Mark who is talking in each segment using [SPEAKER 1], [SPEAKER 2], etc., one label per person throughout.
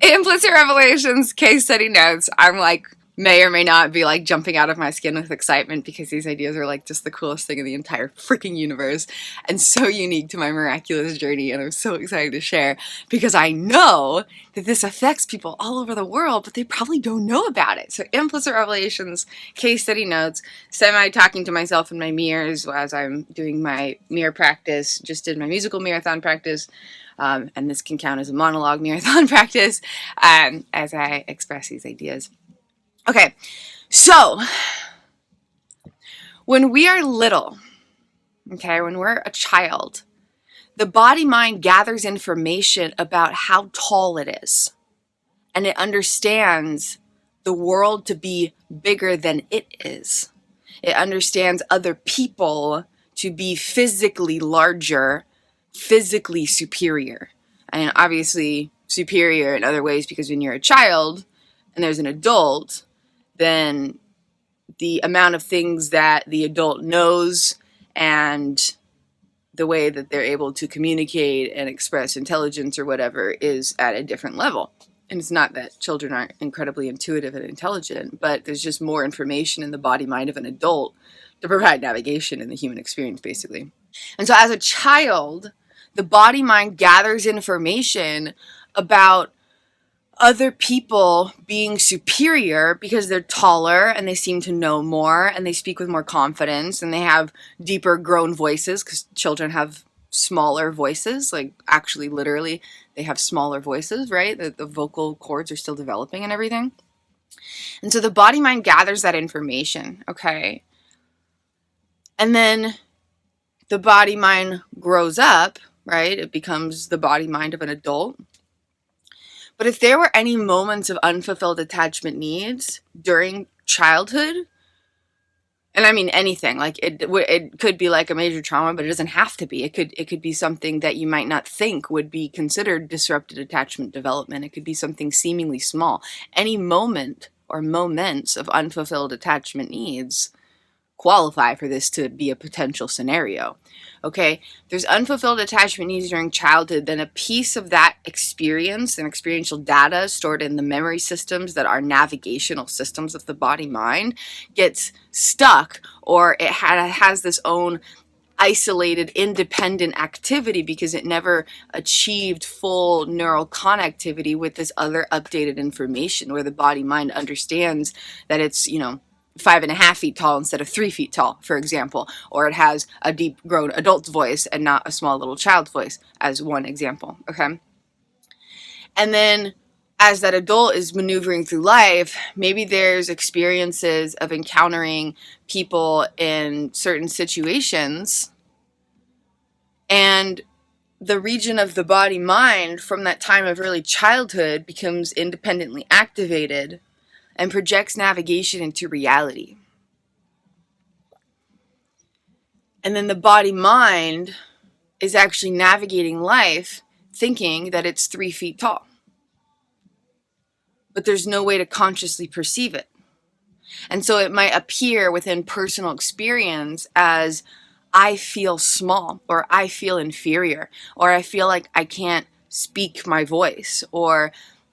[SPEAKER 1] Implicit revelations, case study notes. I'm like, may or may not be like jumping out of my skin with excitement because these ideas are like just the coolest thing in the entire freaking universe and so unique to my miraculous journey, and I'm so excited to share because I know that this affects people all over the world, but they probably don't know about it. So implicit revelations, case study notes, semi talking to myself in my mirrors as I'm doing my mirror practice, just did my musical marathon practice. And this can count as a monologue marathon practice as I express these ideas. Okay, so when we are little, okay, when we're a child, the body-mind gathers information about how tall it is, and it understands the world to be bigger than it is. It understands other people to be physically larger, physically superior, and obviously superior in other ways, because when you're a child and there's an adult, then the amount of things that the adult knows and the way that they're able to communicate and express intelligence or whatever is at a different level. And it's not that children aren't incredibly intuitive and intelligent, but there's just more information in the body mind of an adult to provide navigation in the human experience, basically. And so as a child, the body mind gathers information about other people being superior because they're taller and they seem to know more and they speak with more confidence and they have deeper grown voices, because children have smaller voices, like actually literally they have smaller voices, right? The vocal cords are still developing and everything. And so the body mind gathers that information, okay? And then the body mind grows up, right? It becomes the body mind of an adult. But if there were any moments of unfulfilled attachment needs during childhood, and I mean anything, like it could be like a major trauma, but it doesn't have to be. It could be something that you might not think would be considered disrupted attachment development. It could be something seemingly small. Any moment or moments of unfulfilled attachment needs qualify for this to be a potential scenario. Okay, there's unfulfilled attachment needs during childhood, then a piece of that experience and experiential data stored in the memory systems that are navigational systems of the body mind gets stuck, or it has this own isolated, independent activity because it never achieved full neural connectivity with this other updated information, where the body mind understands that it's, 5.5 feet tall instead of 3 feet tall, for example, or it has a deep grown adult's voice and not a small little child's voice, as one example. Okay. And then as that adult is maneuvering through life, maybe there's experiences of encountering people in certain situations, and the region of the body mind from that time of early childhood becomes independently activated and projects navigation into reality. And then the body mind is actually navigating life thinking that it's 3 feet tall. But there's no way to consciously perceive it. And so it might appear within personal experience as, I feel small, or I feel inferior, or I feel like I can't speak my voice, or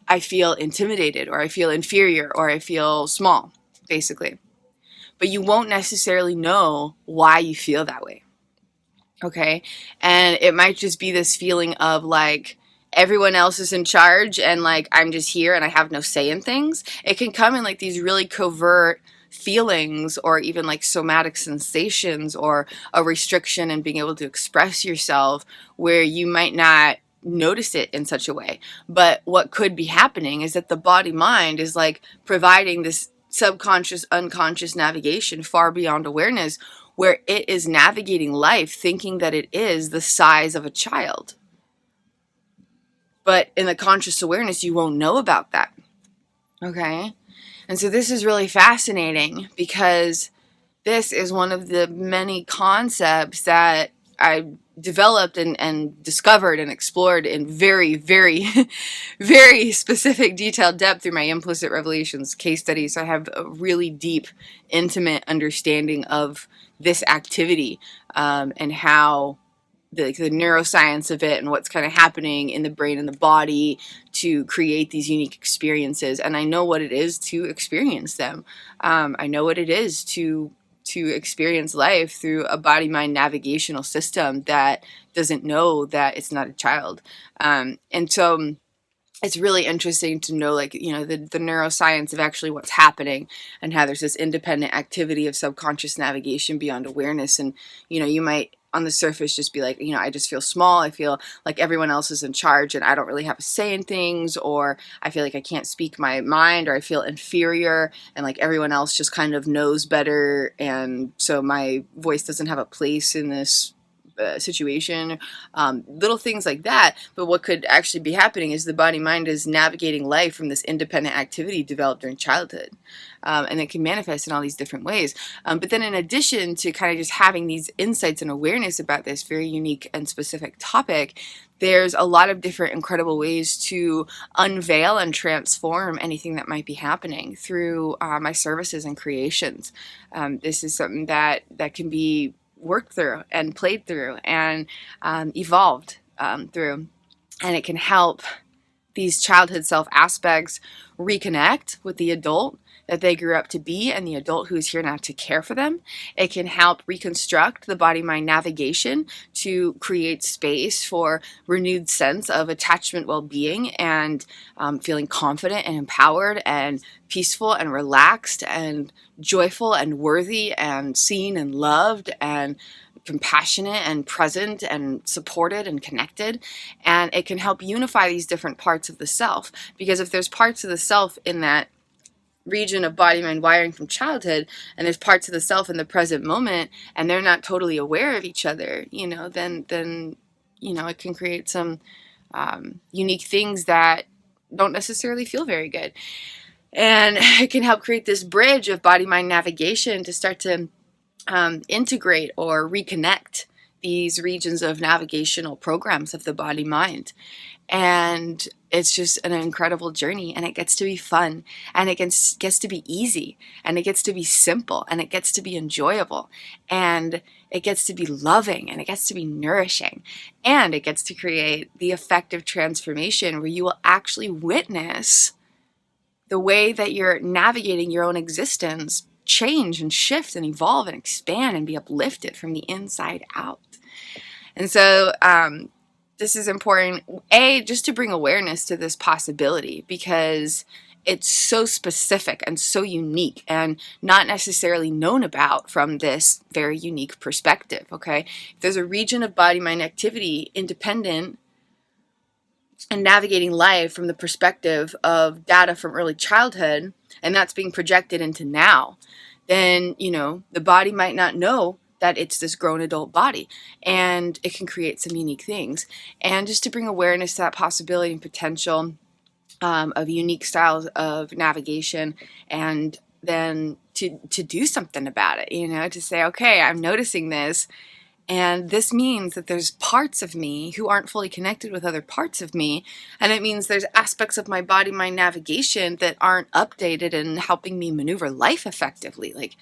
[SPEAKER 1] I feel intimidated, or I feel inferior, or I feel small, basically. But you won't necessarily know why you feel that way, okay? And it might just be this feeling of like, everyone else is in charge and like I'm just here and I have no say in things. It can come in like these really covert feelings, or even like somatic sensations, or a restriction in being able to express yourself where you might not notice it in such a way. But what could be happening is that the body mind is like providing this subconscious, unconscious navigation far beyond awareness, where it is navigating life thinking that it is the size of a child. But in the conscious awareness, you won't know about that. Okay? And so this is really fascinating, because this is one of the many concepts that I developed and discovered and explored in very, very, very specific, detailed depth through my implicit revelations case studies. So I have a really deep, intimate understanding of this activity, and how the neuroscience of it and what's kind of happening in the brain and the body to create these unique experiences. And I know what it is to experience them. I know what it is to experience life through a body-mind navigational system that doesn't know that it's not a child. And so it's really interesting to know, like, you know, the neuroscience of actually what's happening and how there's this independent activity of subconscious navigation beyond awareness. And, you know, you might on the surface just be like, you know, I just feel small. I feel like everyone else is in charge and I don't really have a say in things, or I feel like I can't speak my mind, or I feel inferior and like everyone else just kind of knows better. And so my voice doesn't have a place in this situation, little things like that. But what could actually be happening is the body mind is navigating life from this independent activity developed during childhood, and it can manifest in all these different ways. But then in addition to kind of just having these insights and awareness about this very unique and specific topic, there's a lot of different incredible ways to unveil and transform anything that might be happening through my services and creations. This is something that can be worked through and played through and evolved through. And it can help these childhood self aspects reconnect with the adult that they grew up to be and the adult who is here now to care for them. It can help reconstruct the body-mind navigation to create space for renewed sense of attachment, well-being, and feeling confident and empowered and peaceful and relaxed and joyful and worthy and seen and loved and compassionate and present and supported and connected. And it can help unify these different parts of the self, because if there's parts of the self in that region of body mind wiring from childhood and there's parts of the self in the present moment and they're not totally aware of each other, you know, then you know, it can create some unique things that don't necessarily feel very good. And it can help create this bridge of body mind navigation to start to integrate or reconnect these regions of navigational programs of the body mind. And it's just an incredible journey, and it gets to be fun, and it gets to be easy, and it gets to be simple, and it gets to be enjoyable, and it gets to be loving, and it gets to be nourishing, and it gets to create the effective transformation where you will actually witness the way that you're navigating your own existence change and shift and evolve and expand and be uplifted from the inside out. And so this is important, just to bring awareness to this possibility, because it's so specific and so unique and not necessarily known about from this very unique perspective, okay? If there's a region of body-mind activity independent and navigating life from the perspective of data from early childhood, and that's being projected into now, then, you know, the body might not know that it's this grown adult body, and it can create some unique things. And just to bring awareness to that possibility and potential of unique styles of navigation, and then to do something about it, you know, to say, okay, I'm noticing this, and this means that there's parts of me who aren't fully connected with other parts of me. And it means there's aspects of my body-mind navigation that aren't updated and helping me maneuver life effectively. Like,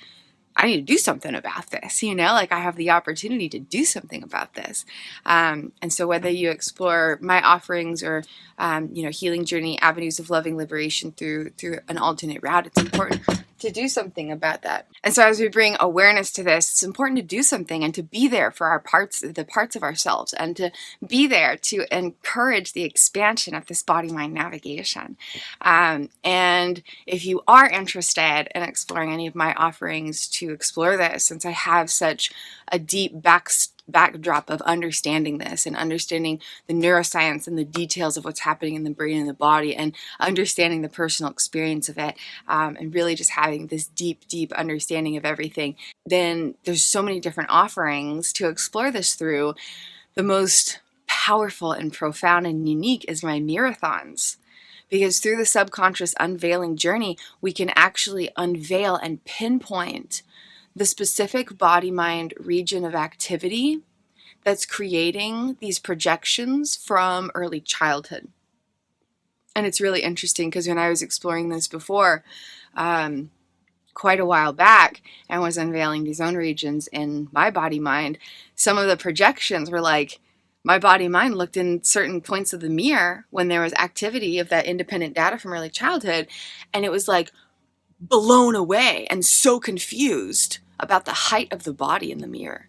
[SPEAKER 1] I need to do something about this, you know, like I have the opportunity to do something about this. And so whether you explore my offerings or, you know, healing journey, avenues of loving liberation through an alternate route, it's important to do something about that. And so as we bring awareness to this, it's important to do something and to be there for our parts, the parts of ourselves, and to be there to encourage the expansion of this body-mind navigation. And if you are interested in exploring any of my offerings to explore this, since I have such a deep backdrop of understanding this and understanding the neuroscience and the details of what's happening in the brain and the body, and understanding the personal experience of it, and really just having this deep understanding of everything, then there's so many different offerings to explore this through. The most powerful and profound and unique is my marathons. Because through the subconscious unveiling journey, we can actually unveil and pinpoint the specific body-mind region of activity that's creating these projections from early childhood. And it's really interesting because when I was exploring this before, quite a while back and was unveiling these own regions in my body mind, some of the projections were like, my body mind looked in certain points of the mirror when there was activity of that independent data from early childhood, and it was like blown away and so confused about the height of the body in the mirror.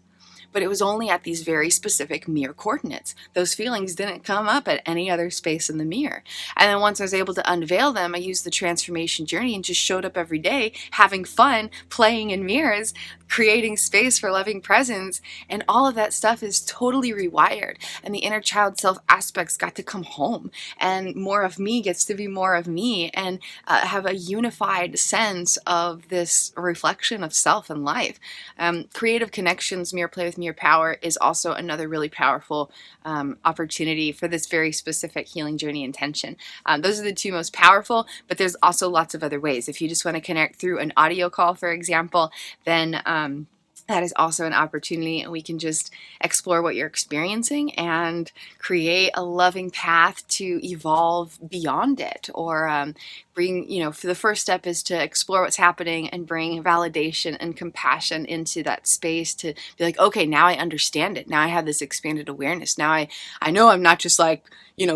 [SPEAKER 1] But it was only at these very specific mirror coordinates. Those feelings didn't come up at any other space in the mirror. And then once I was able to unveil them, I used the transformation journey and just showed up every day, having fun, playing in mirrors, creating space for loving presence. And all of that stuff is totally rewired. And the inner child self aspects got to come home. And more of me gets to be more of me, and have a unified sense of this reflection of self and life. Creative connections, mirror play with mirror power is also another really powerful opportunity for this very specific healing journey intention. Those are the two most powerful, but there's also lots of other ways. If you just want to connect through an audio call, for example, then that is also an opportunity, and we can just explore what you're experiencing and create a loving path to evolve beyond it, or bring, for the first step is to explore what's happening and bring validation and compassion into that space to be like, okay, now I understand it. Now I have this expanded awareness. Now I know I'm not just like,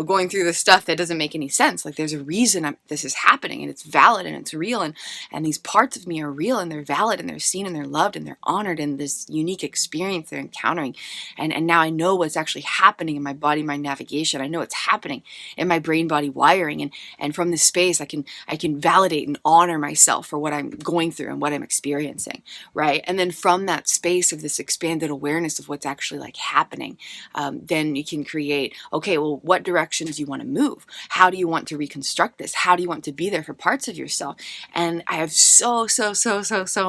[SPEAKER 1] going through this stuff that doesn't make any sense. Like, there's a reason this is happening, and it's valid and it's real, and these parts of me are real and they're valid and they're seen and they're loved and they're honored in this unique experience they're encountering. And now I know what's actually happening in my body mind navigation. I know what's happening in my brain body wiring, and from this space I can validate and honor myself for what I'm going through and what I'm experiencing, right? And then from that space of this expanded awareness of what's actually like happening, then you can create, okay, well, what direction do you want to move? How do you want to reconstruct this? How do you want to be there for parts of yourself? And I have so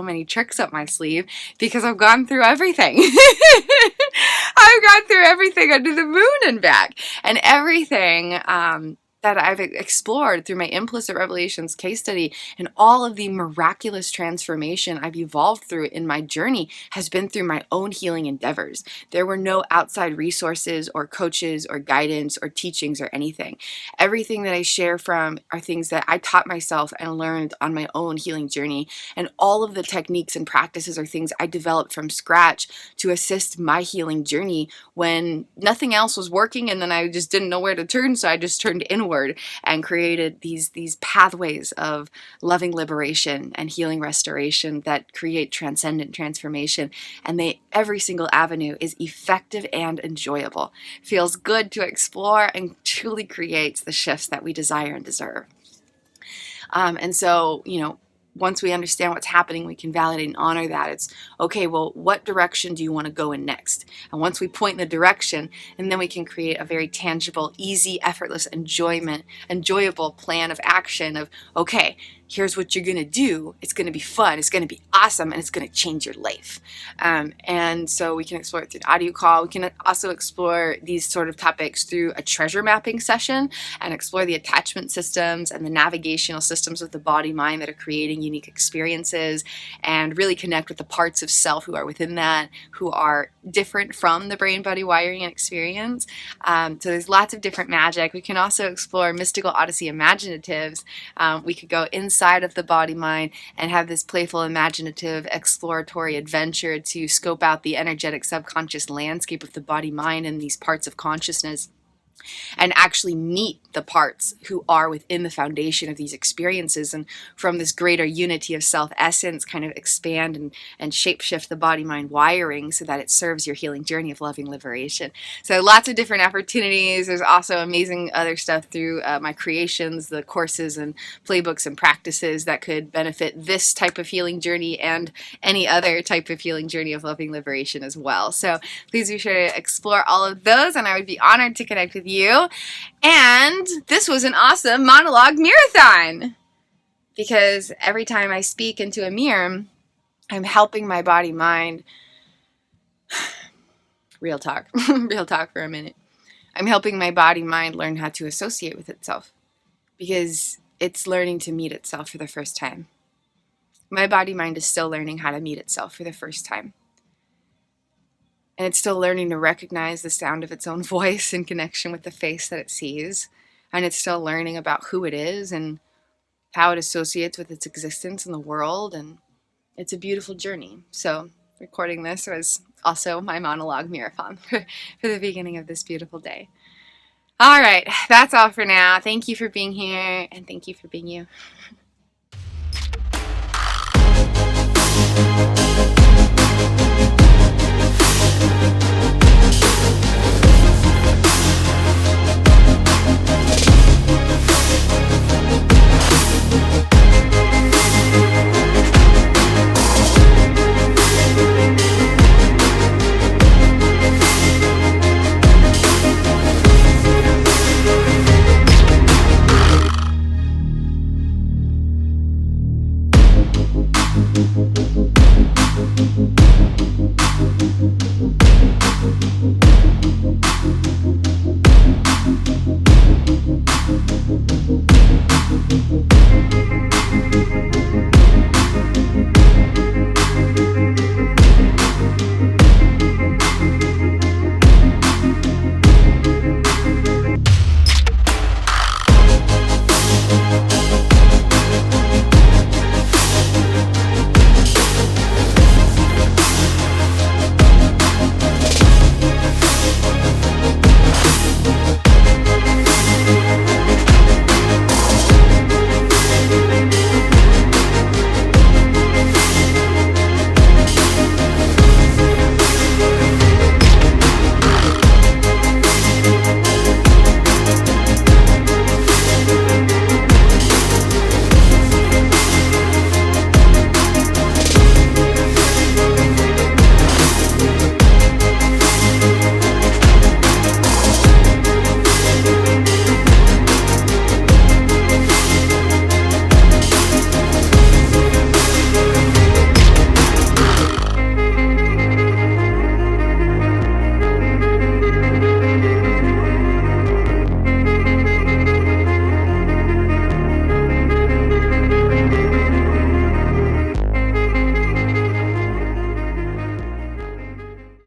[SPEAKER 1] many tricks up my sleeve because I've gone through everything. I've gone through everything under the moon and back, and everything that I've explored through my implicit revelations case study, and all of the miraculous transformation I've evolved through in my journey has been through my own healing endeavors. There were no outside resources or coaches or guidance or teachings or anything. Everything that I share from are things that I taught myself and learned on my own healing journey, and all of the techniques and practices are things I developed from scratch to assist my healing journey when nothing else was working, and then I just didn't know where to turn, so I just turned inward and created these pathways of loving liberation and healing restoration that create transcendent transformation. And every single avenue is effective and enjoyable, feels good to explore, and truly creates the shifts that we desire and deserve. And so, once we understand what's happening, we can validate and honor that. It's, okay, well, what direction do you want to go in next? And once we point in the direction, and then we can create a very tangible, easy, effortless, enjoyable plan of action of, okay, here's what you're going to do. It's going to be fun. It's going to be awesome. And it's going to change your life. And so we can explore it through an audio call. We can also explore these sort of topics through a treasure mapping session and explore the attachment systems and the navigational systems of the body mind that are creating unique experiences, and really connect with the parts of self who are within that, who are different from the brain body wiring and experience. So there's lots of different magic. We can also explore mystical odyssey imaginatives. We could go inside of the body mind and have this playful, imaginative, exploratory adventure to scope out the energetic subconscious landscape of the body mind and these parts of consciousness, and actually meet the parts who are within the foundation of these experiences, and from this greater unity of self-essence kind of expand and shapeshift the body-mind wiring so that it serves your healing journey of loving liberation. So lots of different opportunities. There's also amazing other stuff through my creations, the courses and playbooks and practices that could benefit this type of healing journey and any other type of healing journey of loving liberation as well. So please be sure to explore all of those, and I would be honored to connect with you. And this was an awesome monologue marathon, because every time I speak into a mirror, I'm helping my body mind. Real talk for a minute. I'm helping my body mind learn how to associate with itself, because it's learning to meet itself for the first time. My body mind is still learning how to meet itself for the first time. And it's still learning to recognize the sound of its own voice in connection with the face that it sees. And it's still learning about who it is and how it associates with its existence in the world. And it's a beautiful journey. So recording this was also my monologue marathon for the beginning of this beautiful day. All right, that's all for now. Thank you for being here, and thank you for being you.